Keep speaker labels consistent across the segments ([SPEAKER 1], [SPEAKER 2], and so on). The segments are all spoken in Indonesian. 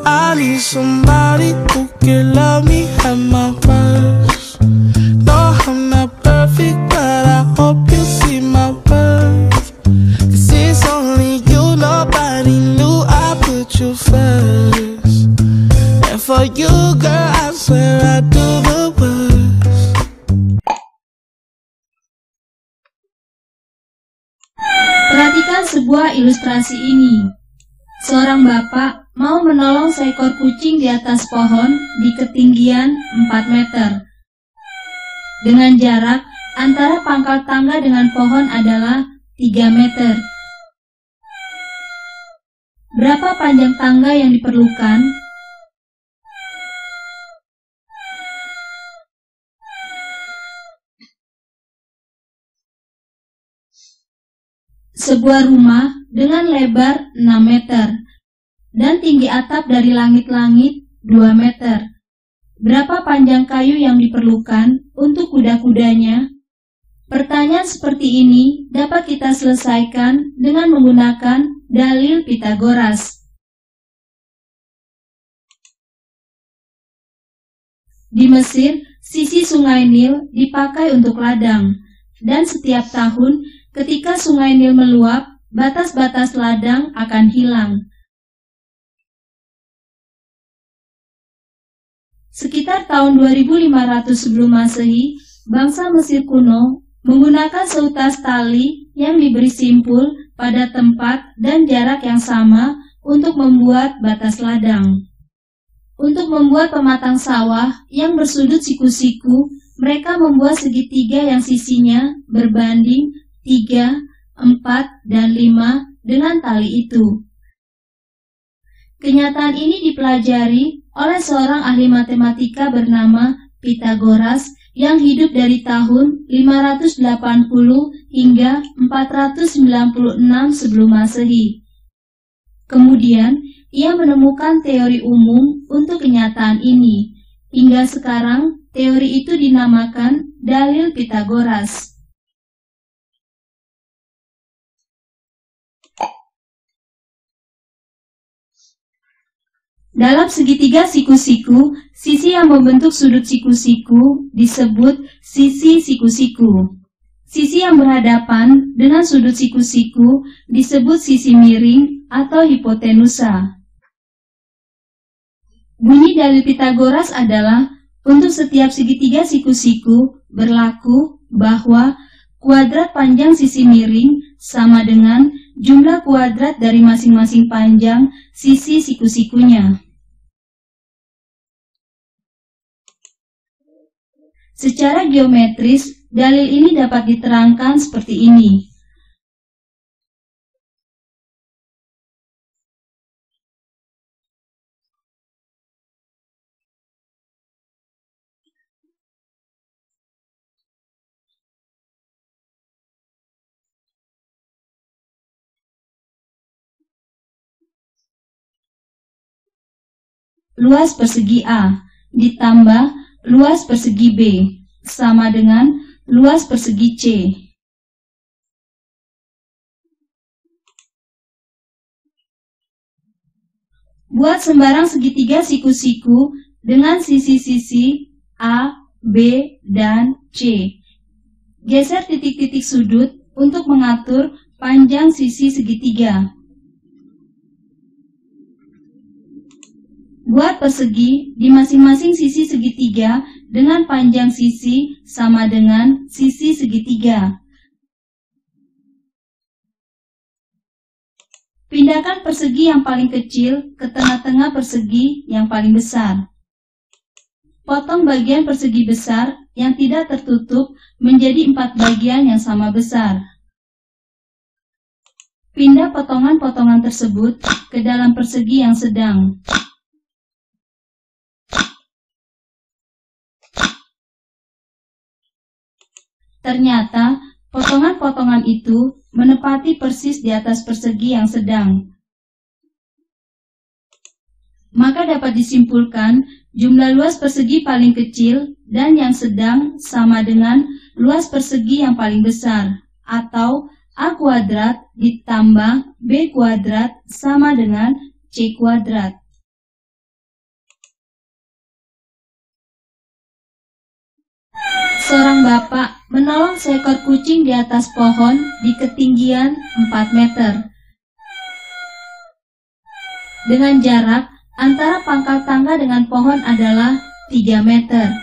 [SPEAKER 1] I need somebody who can love me at my worst. No, I'm not perfect, but I hope you see my worth. 'Cause it's only you, nobody knew I put you first. And for you, girl, I swear I do the worst.
[SPEAKER 2] Perhatikan sebuah ilustrasi ini. Seorang bapak mau menolong seekor kucing di atas pohon di ketinggian 4 meter. Dengan jarak antara pangkal tangga dengan pohon adalah 3 meter. Berapa panjang tangga yang diperlukan? Sebuah rumah dengan lebar 6 meter dan tinggi atap dari langit-langit 2 meter. Berapa panjang kayu yang diperlukan untuk kuda-kudanya? Pertanyaan seperti ini dapat kita selesaikan dengan menggunakan dalil Pitagoras. Di Mesir, sisi Sungai Nil dipakai untuk ladang, dan setiap tahun ketika Sungai Nil meluap, batas-batas ladang akan hilang. Sekitar tahun 2500 sebelum Masehi, bangsa Mesir kuno menggunakan seutas tali yang diberi simpul pada tempat dan jarak yang sama untuk membuat batas ladang. Untuk membuat pematang sawah yang bersudut siku-siku, mereka membuat segitiga yang sisinya berbanding 3, 4, dan 5 dengan tali itu. Kenyataan ini dipelajari oleh seorang ahli matematika bernama Pitagoras yang hidup dari tahun 580 hingga 496 sebelum Masehi. Kemudian, ia menemukan teori umum untuk kenyataan ini. Hingga sekarang, teori itu dinamakan dalil Pitagoras. Dalam segitiga siku-siku, sisi yang membentuk sudut siku-siku disebut sisi siku-siku. Sisi yang berhadapan dengan sudut siku-siku disebut sisi miring atau hipotenusa. Bunyi dalil Pitagoras adalah untuk setiap segitiga siku-siku berlaku bahwa kuadrat panjang sisi miring sama dengan jumlah kuadrat dari masing-masing panjang sisi siku-sikunya. Secara geometris, dalil ini dapat diterangkan seperti ini. Luas persegi A ditambah luas persegi B sama dengan luas persegi C. Buat sembarang segitiga siku-siku dengan sisi-sisi A, B, dan C. Geser titik-titik sudut untuk mengatur panjang sisi segitiga. Buat persegi di masing-masing sisi segitiga dengan panjang sisi sama dengan sisi segitiga. Pindahkan persegi yang paling kecil ke tengah-tengah persegi yang paling besar. Potong bagian persegi besar yang tidak tertutup menjadi 4 bagian yang sama besar. Pindah potongan-potongan tersebut ke dalam persegi yang sedang. Ternyata, potongan-potongan itu menepati persis di atas persegi yang sedang. Maka dapat disimpulkan jumlah luas persegi paling kecil dan yang sedang sama dengan luas persegi yang paling besar, atau A kuadrat ditambah B kuadrat sama dengan C kuadrat. Seorang bapak menolong seekor kucing di atas pohon di ketinggian 4 meter. Dengan jarak antara pangkal tangga dengan pohon adalah 3 meter.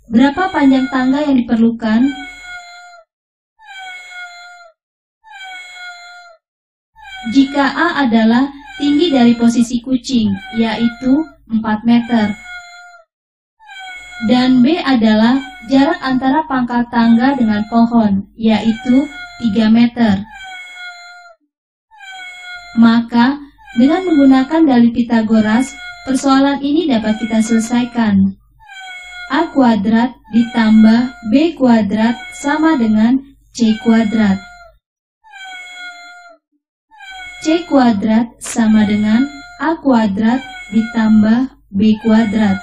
[SPEAKER 2] Berapa panjang tangga yang diperlukan? Jika A adalah tinggi dari posisi kucing, yaitu 4 meter, dan B adalah jarak antara pangkal tangga dengan pohon, yaitu 3 meter. Maka, dengan menggunakan dalih Pitagoras, persoalan ini dapat kita selesaikan. A kuadrat ditambah B kuadrat sama dengan C kuadrat. C kuadrat sama dengan A kuadrat ditambah B kuadrat.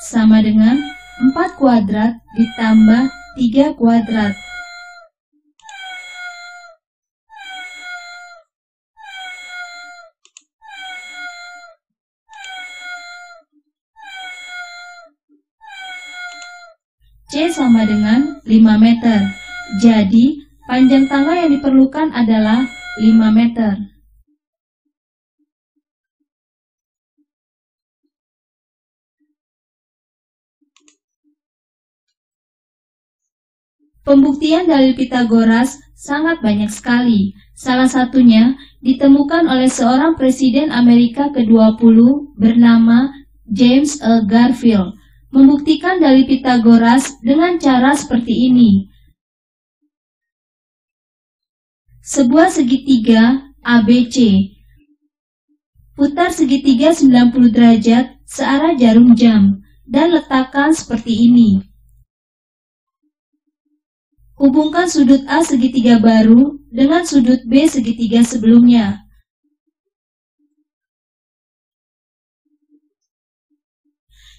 [SPEAKER 2] Sama dengan 4 kuadrat ditambah 3 kuadrat. C sama dengan 5 meter. Jadi, panjang tangga yang diperlukan adalah 5 meter. Pembuktian dalil Pitagoras sangat banyak sekali. Salah satunya ditemukan oleh seorang presiden Amerika ke-20 bernama James A. Garfield. Membuktikan dalil Pitagoras dengan cara seperti ini. Sebuah segitiga ABC. Putar segitiga 90 derajat searah jarum jam dan letakkan seperti ini. Hubungkan sudut A segitiga baru dengan sudut B segitiga sebelumnya.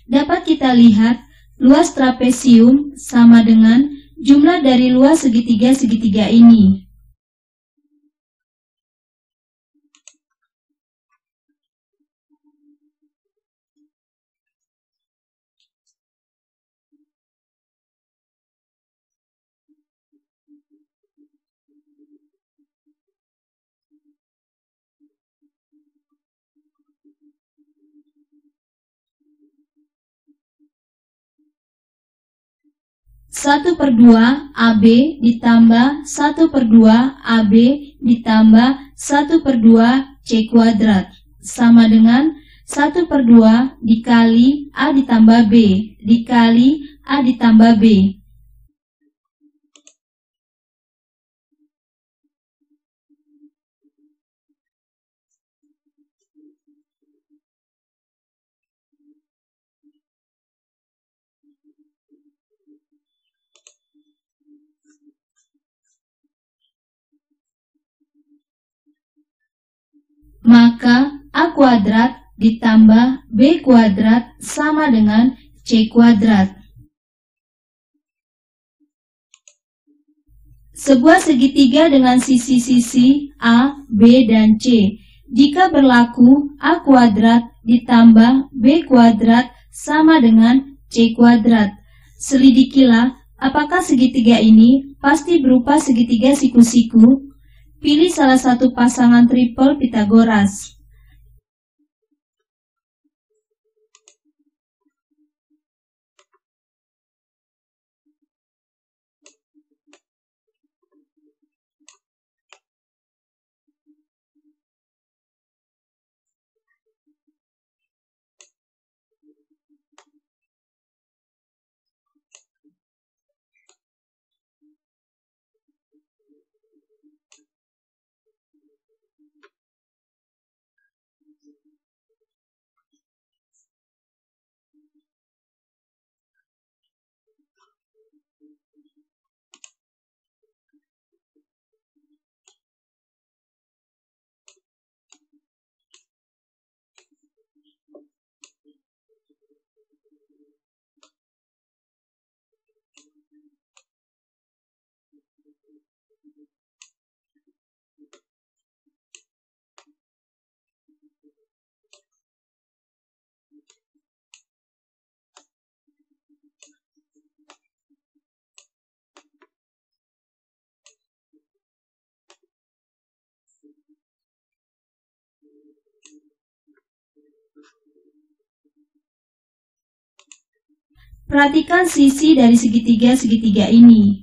[SPEAKER 2] Dapat kita lihat luas trapesium sama dengan jumlah dari luas segitiga-segitiga ini. Satu per 2 AB ditambah 1 per 2 AB ditambah 1 per 2 C kuadrat sama dengan 1 per 2 dikali A ditambah B dikali A ditambah B. Maka A kuadrat ditambah B kuadrat sama dengan C kuadrat. Sebuah segitiga dengan sisi-sisi A, B, dan C. Jika berlaku A kuadrat ditambah B kuadrat sama dengan C kuadrat. Selidikilah apakah segitiga ini pasti berupa segitiga siku-siku. Pilih salah satu pasangan triple Pitagoras. Perhatikan sisi dari segitiga-segitiga ini.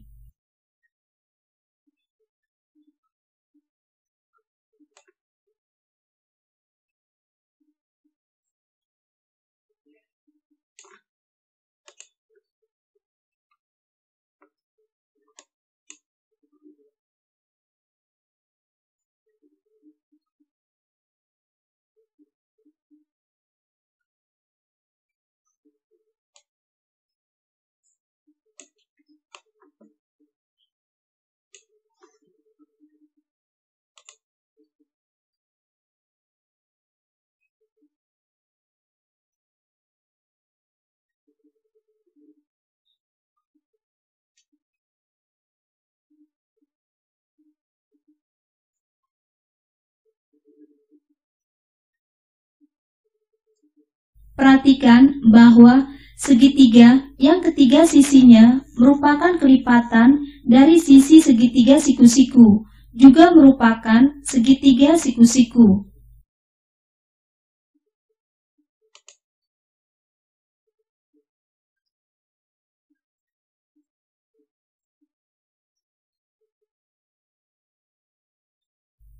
[SPEAKER 2] Perhatikan bahwa segitiga yang ketiga sisinya merupakan kelipatan dari sisi segitiga siku-siku, juga merupakan segitiga siku-siku.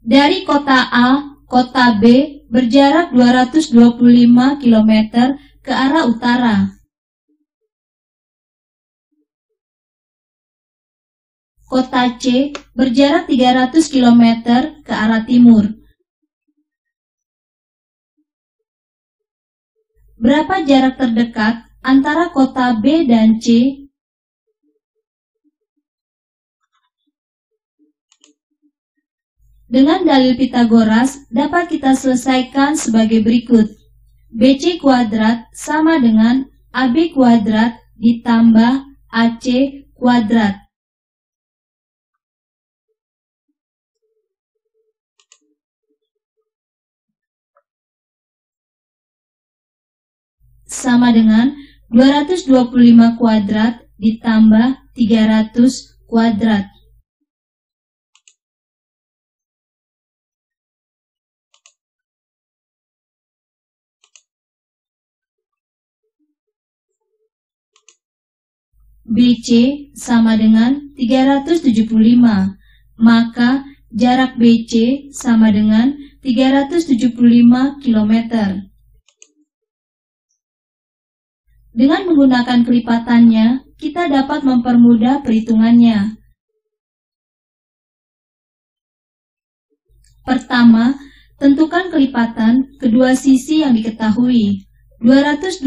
[SPEAKER 2] Dari kota A, kota B berjarak 225 km ke arah utara. Kota C berjarak 300 km ke arah timur. Berapa jarak terdekat antara kota B dan C? Dengan dalil Pitagoras dapat kita selesaikan sebagai berikut. BC kuadrat sama dengan AB kuadrat ditambah AC kuadrat. Sama dengan 225 kuadrat ditambah 300 kuadrat. BC sama dengan 375, maka jarak BC sama dengan 375 km. Dengan menggunakan kelipatannya, kita dapat mempermudah perhitungannya. Pertama, tentukan kelipatan kedua sisi yang diketahui. 225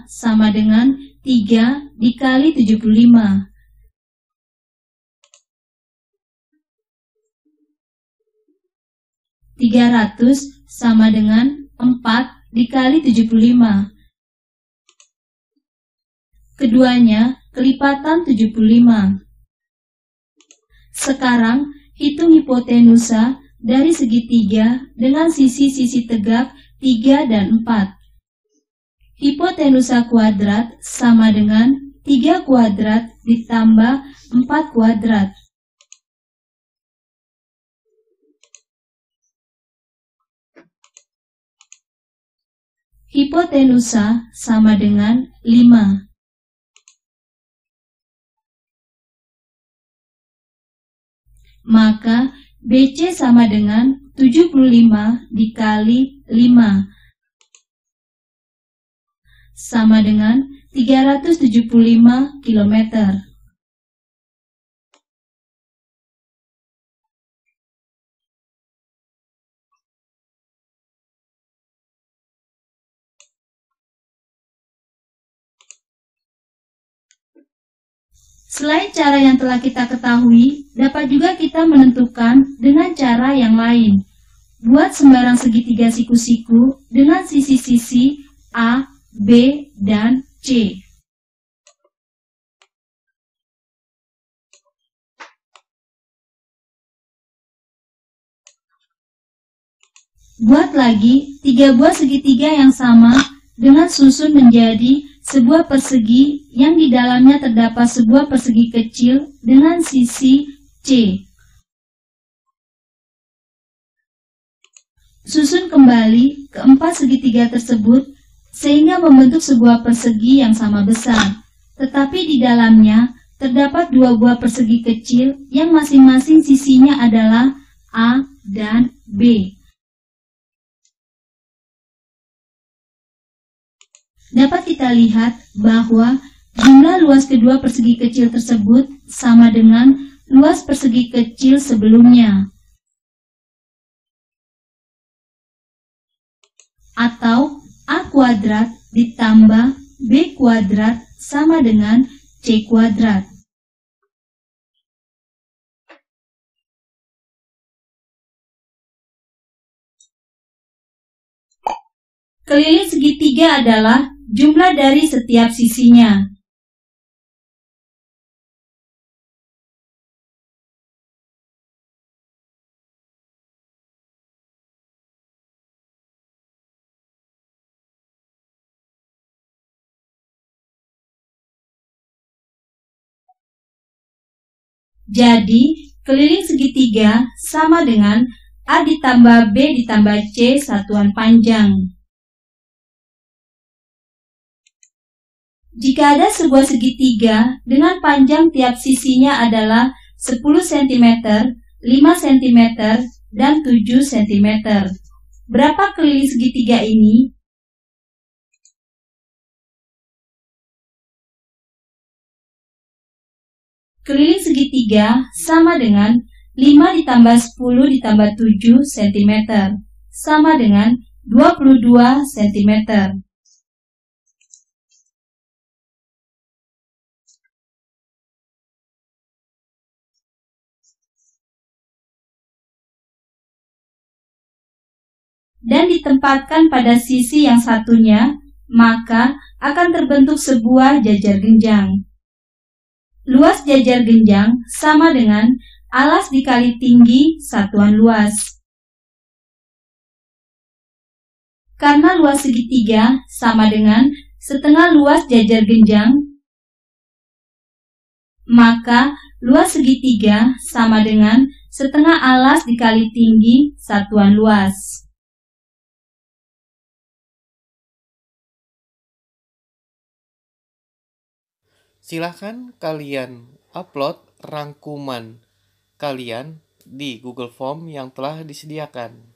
[SPEAKER 2] sama dengan 3 dikali 75. 300 sama dengan 4 dikali 75. Keduanya kelipatan 75. Sekarang hitung hipotenusa dari segitiga dengan sisi-sisi tegak 3 dan 4. Hipotenusa kuadrat sama dengan 3 kuadrat ditambah 4 kuadrat. Hipotenusa sama dengan 5. Maka BC sama dengan 75 dikali 5. Sama dengan 375 km. Selain cara yang telah kita ketahui, dapat juga kita menentukan dengan cara yang lain. Buat sembarang segitiga siku-siku dengan sisi-sisi A, B, dan C. Buat lagi 3 buah segitiga yang sama dengan susun menjadi sebuah persegi yang di dalamnya terdapat sebuah persegi kecil dengan sisi C. Susun kembali keempat segitiga tersebut sehingga membentuk sebuah persegi yang sama besar. Tetapi di dalamnya terdapat dua buah persegi kecil yang masing-masing sisinya adalah A dan B. Dapat kita lihat bahwa jumlah luas kedua persegi kecil tersebut sama dengan luas persegi kecil sebelumnya. Atau A kuadrat ditambah B kuadrat sama dengan C kuadrat. Keliling segitiga adalah jumlah dari setiap sisinya. Jadi, keliling segitiga sama dengan A ditambah B ditambah C satuan panjang. Jika ada sebuah segitiga dengan panjang tiap sisinya adalah 10 cm, 5 cm, dan 7 cm. Berapa keliling segitiga ini? Keliling segitiga sama dengan 5 ditambah 10 ditambah 7 cm, sama dengan 22 cm. Dan ditempatkan pada sisi yang satunya, maka akan terbentuk sebuah jajar genjang. Luas jajar genjang sama dengan alas dikali tinggi satuan luas. Karena luas segitiga sama dengan setengah luas jajar genjang, maka luas segitiga sama dengan setengah alas dikali tinggi satuan luas.
[SPEAKER 3] Silahkan kalian upload rangkuman kalian di Google Form yang telah disediakan.